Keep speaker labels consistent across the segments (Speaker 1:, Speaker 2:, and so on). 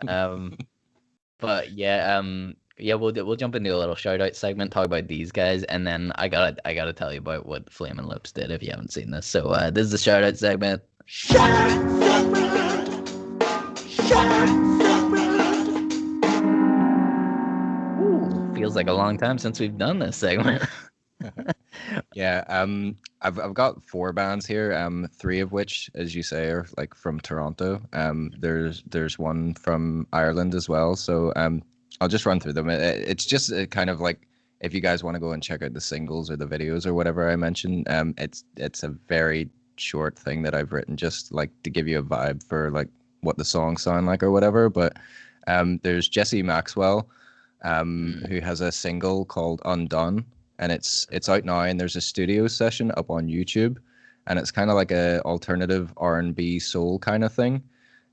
Speaker 1: Um, but yeah, we'll jump into a little shout out segment, talk about these guys, and then I gotta tell you about what Flamin' Lips did if you haven't seen this. So this is the shout out segment. Ooh, feels like a long time since we've done this segment.
Speaker 2: Yeah, I've got four bands here. Three of which, as you say, are like from Toronto. There's one from Ireland as well. So I'll just run through them. It's just kind of like if you guys want to go and check out the singles or the videos or whatever I mentioned. It's a very short thing that I've written just like to give you a vibe for like what the songs sound like or whatever. But there's Jesse Maxwell, who has a single called Undone, and it's out now, and there's a studio session up on YouTube, and it's kind of like a alternative R&B soul kind of thing.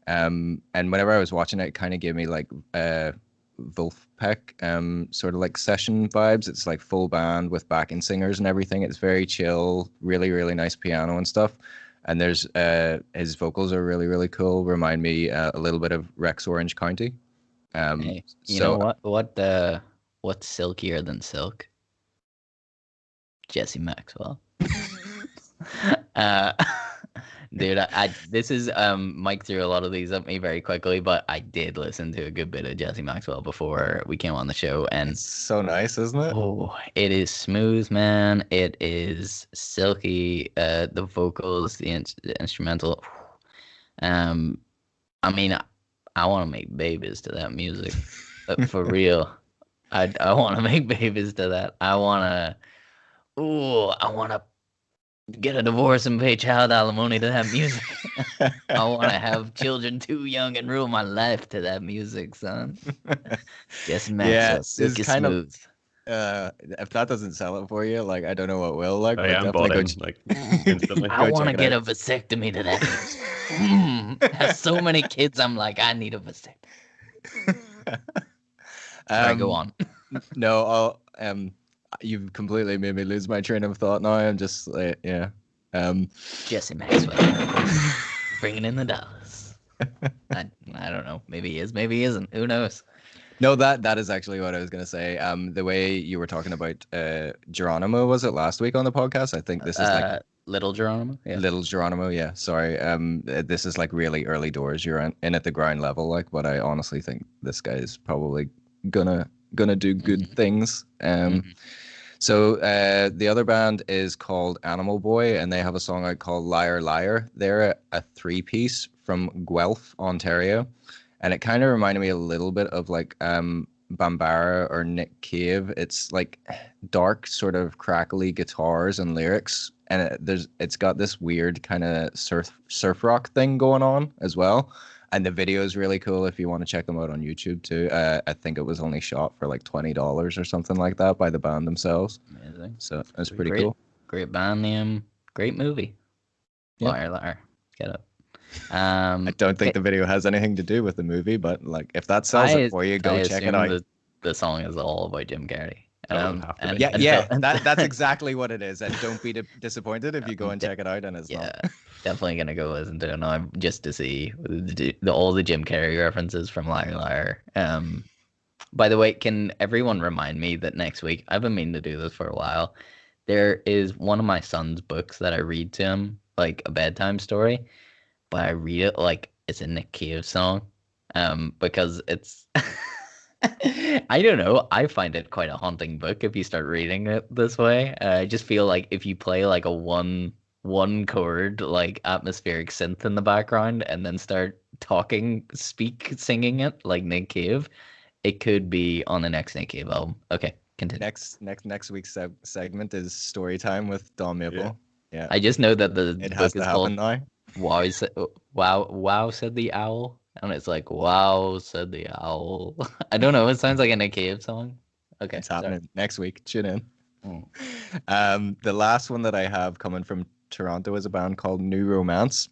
Speaker 2: And whenever I was watching it, it kind of gave me like Wolfpack sort of like session vibes. It's like full band with backing singers and everything. It's very chill, really really nice piano and stuff. And there's his vocals are really really cool. Remind me a little bit of Rex Orange County.
Speaker 1: Hey, you know
Speaker 2: So
Speaker 1: what? What's silkier than silk? Jesse Maxwell. uh, dude, this is Mike threw a lot of these at me very quickly, but I did listen to a good bit of Jesse Maxwell before we came on the show, and
Speaker 2: it's so nice, isn't it?
Speaker 1: oh, it is smooth, man. It is silky. The vocals, the instrumental. Um, I mean, I want to make babies to that music, for real. I want to make babies to that. I want to get a divorce and pay child alimony to that music. I want to have children too young and rule my life to that music, son. Jesse
Speaker 2: Yeah,
Speaker 1: Maxwell,
Speaker 2: it's
Speaker 1: silky
Speaker 2: kind of
Speaker 1: smooth.
Speaker 2: if that doesn't sell it for you, like I don't know what will, like,
Speaker 3: Oh
Speaker 2: but
Speaker 3: yeah, I'm
Speaker 2: definitely
Speaker 3: bought
Speaker 2: go
Speaker 3: in like instantly.
Speaker 1: I
Speaker 2: go
Speaker 1: want
Speaker 2: check
Speaker 1: to
Speaker 2: it
Speaker 1: get
Speaker 2: out.
Speaker 1: a vasectomy to that music. Have so many kids. I'm like, I need a vasectomy. Sorry, go
Speaker 2: Um,
Speaker 1: on.
Speaker 2: no, you've completely made me lose my train of thought now. I'm just like, yeah.
Speaker 1: Jesse Maxwell, bringing in the dollars. I don't know. Maybe he is. Maybe he isn't. Who knows?
Speaker 2: No, that is actually what I was gonna say. The way you were talking about Geronimo, was it last week on the podcast? I think this is like
Speaker 1: Little Geronimo. Yeah.
Speaker 2: Little Geronimo, yeah. Sorry. This is like really early doors. You're in at the ground level, like, but I honestly think this guy is probably gonna do good things. So the other band is called Animal Boy, and they have a song out called Liar Liar. They're a three-piece from Guelph, Ontario, and it kind of reminded me a little bit of like Bambara or Nick Cave. It's like dark, sort of crackly guitars and lyrics, and it's got this weird kind of surf rock thing going on as well. And the video is really cool if you want to check them out on YouTube too. I think it was only shot for like $20 or something like that by the band themselves.
Speaker 1: Amazing.
Speaker 2: So that's pretty
Speaker 1: Great,
Speaker 2: cool.
Speaker 1: great band name. Great movie.
Speaker 2: Yeah.
Speaker 1: Liar, liar. Get up.
Speaker 2: I don't think the video has anything to do with the movie, but like if that sells it for you,
Speaker 1: I
Speaker 2: go check it
Speaker 1: assume
Speaker 2: out.
Speaker 1: the song is all about Jim Carrey.
Speaker 3: Oh, it'd have to be.
Speaker 2: Yeah, that's exactly what it is. And don't be disappointed if you go and check it out and it's
Speaker 1: yeah,
Speaker 2: not.
Speaker 1: definitely gonna go listen to it now just to see all the Jim Carrey references from Liar Liar. By the way, can everyone remind me that next week, I've been meaning to do this for a while, there is one of my son's books that I read to him, like a bedtime story, but I read it like it's a Nick Cave song, because it's I don't know. I find it quite a haunting book if you start reading it this way. I just feel like if you play like a one chord like atmospheric synth in the background and then start singing it like Nick Cave, it could be on the next Nick Cave album. Okay, continue.
Speaker 2: Next week's segment is story time with Don Maple. Yeah.
Speaker 1: I just know that the
Speaker 2: It
Speaker 1: book
Speaker 2: has
Speaker 1: is
Speaker 2: to
Speaker 1: called
Speaker 2: happen now.
Speaker 1: Wow, said the owl, and it's like wow, said the owl. I don't know. It sounds like a Nick Cave song. Okay,
Speaker 2: It's happening next week. Tune in.
Speaker 1: Mm.
Speaker 2: The last one that I have coming from Toronto is a band called New Romance,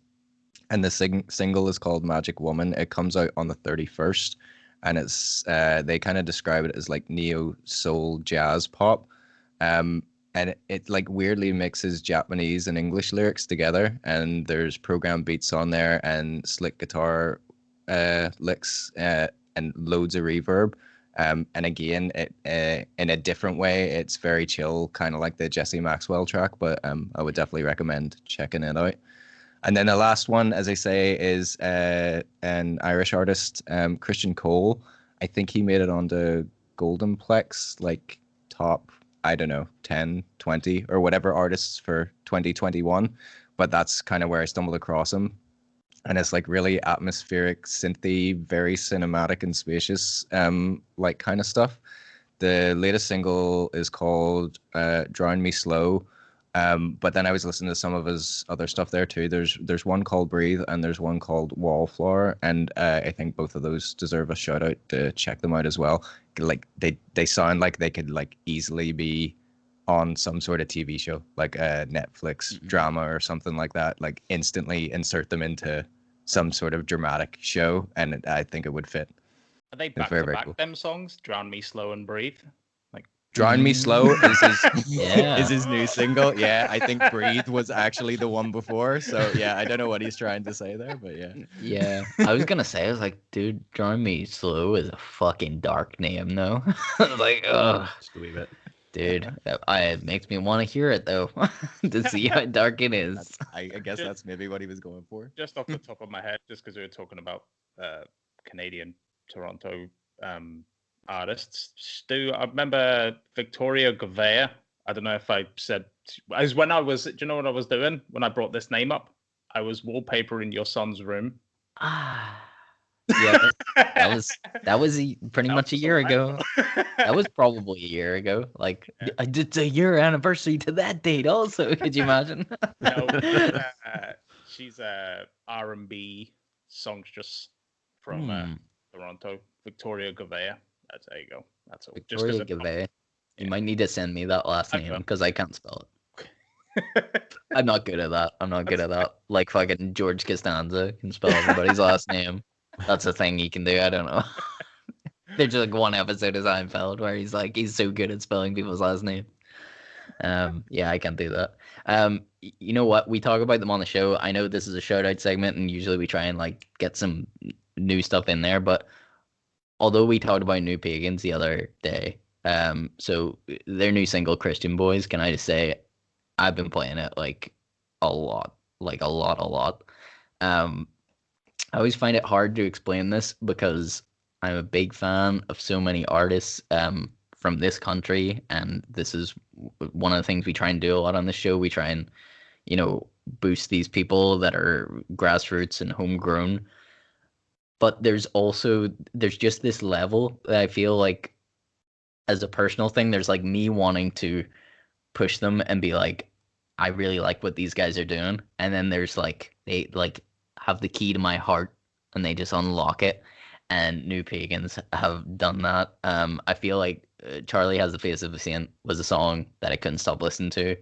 Speaker 2: and the single is called Magic Woman. It comes out on the 31st, and it's they kind of describe it as like neo soul jazz pop. And it like weirdly mixes Japanese and English lyrics together, and there's program beats on there and slick guitar licks and loads of reverb. And again, it in a different way, it's very chill, kind of like the Jesse Maxwell track. But I would definitely recommend checking it out. And then the last one, as I say, is an Irish artist, Christian Cole. I think he made it onto Golden Plex, like top, I don't know, 10, 20 or whatever artists for 2021. But that's kind of where I stumbled across him. And it's like really atmospheric, synthy, very cinematic and spacious, like kind of stuff. The latest single is called Drown Me Slow. But then I was listening to some of his other stuff there too. There's one called Breathe and there's one called Wallflower, and I think both of those deserve a shout out to check them out as well. Like they sound like they could like easily be on some sort of TV show, like a Netflix drama or something like that. Like instantly insert them into some sort of dramatic show, and I think it would fit.
Speaker 4: Are they back to back them songs? Drown Me Slow and Breathe.
Speaker 2: Drown Me Slow is his
Speaker 1: Yeah.
Speaker 2: is his new single. Yeah, I think Breathe was actually the one before. So yeah, I don't know what he's trying to say there, but yeah.
Speaker 1: Yeah. I was gonna say, I was like, dude, Drown Me Slow is a fucking dark name, though. I was like, ugh.
Speaker 3: Just a wee bit.
Speaker 1: Dude, it makes me want to hear it though, to see how dark it is.
Speaker 2: I guess that's maybe what he was going for.
Speaker 4: Just off the top of my head, just because we were talking about Canadian Toronto artists. Stu, I remember Victoria Gouveia. I don't know if I said, as when I was, do you know what I was doing when I brought this name up? I was wallpapering your son's room.
Speaker 1: Yeah, that was pretty much a year ago. That was probably a year ago. Like, it's a year anniversary to that date also. Could you imagine?
Speaker 4: No, she's a R&B songstress from Toronto, Victoria Gouveia. There you go. That's all.
Speaker 1: Victoria Gouveia. You might need to send me that last name because I can't spell it. I'm not good at that. Like fucking George Costanza can spell everybody's last name. That's a thing he can do. I don't know. There's like one episode of Seinfeld where he's so good at spelling people's last name. Yeah, I can't do that. You know what? We talk about them on the show. I know this is a shout out segment, and usually we try and like get some new stuff in there, but although we talked about New Pagans the other day, so their new single Christian Boys, can I just say I've been playing it like a lot. I always find it hard to explain this because I'm a big fan of so many artists from this country, and this is one of the things we try and do a lot on the show. We try and, boost these people that are grassroots and homegrown. But there's just this level that I feel like, as a personal thing, there's like me wanting to push them and be like, I really like what these guys are doing. And then there's like, they like have the key to my heart and they just unlock it. And New Pagans have done that. I feel like Charlie Has the Face of a Saint was a song that I couldn't stop listening to.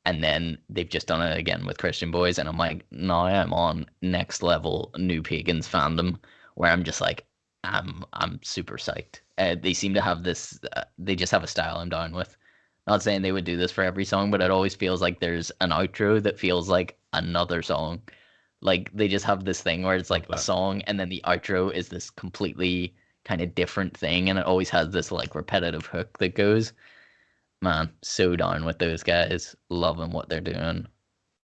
Speaker 1: And then they've just done it again with Christian Boys. And I'm like, now I'm on next level New Pagans fandom where I'm just like, I'm super psyched. They seem to have this, they just have a style I'm down with. Not saying they would do this for every song, but it always feels like there's an outro that feels like another song. Like they just have this thing where it's like a song and then the outro is this completely kind of different thing. And it always has this like repetitive hook that goes. Man, so down with those guys. Loving what they're doing.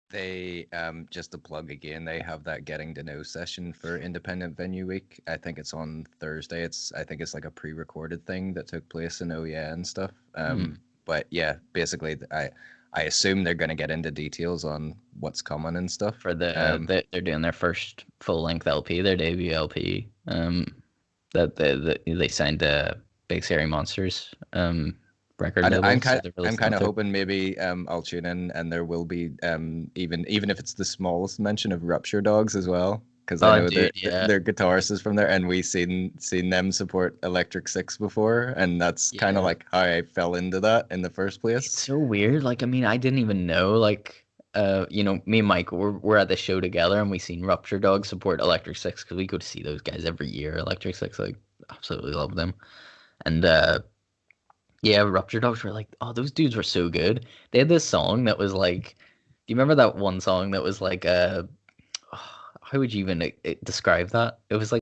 Speaker 2: They, just to plug again, they have that Getting to Know session for Independent Venue Week. I think it's on Thursday. I think it's like a pre-recorded thing that took place in OEA and stuff. But yeah, basically, I assume they're going to get into details on what's coming and stuff.
Speaker 1: For they're doing their first full-length LP, their debut LP. That they signed Big Scary Monsters. Record label,
Speaker 2: I'm kind of hoping maybe I'll tune in and there will be even if it's the smallest mention of Rupture Dogs as well, because I know their guitarist is from there, and we seen them support Electric Six before, and that's kind of like how I fell into that in the first place.
Speaker 1: It's so weird. Like, I mean, I didn't even know. Like, me and Mike we're at the show together, and we seen Rupture Dogs support Electric Six because we go to see those guys every year. Electric Six, like, absolutely love them, and yeah, Rupture Dogs were like, oh, those dudes were so good. They had this song that was like, do you remember that one song that was like, how would you even describe that? It was like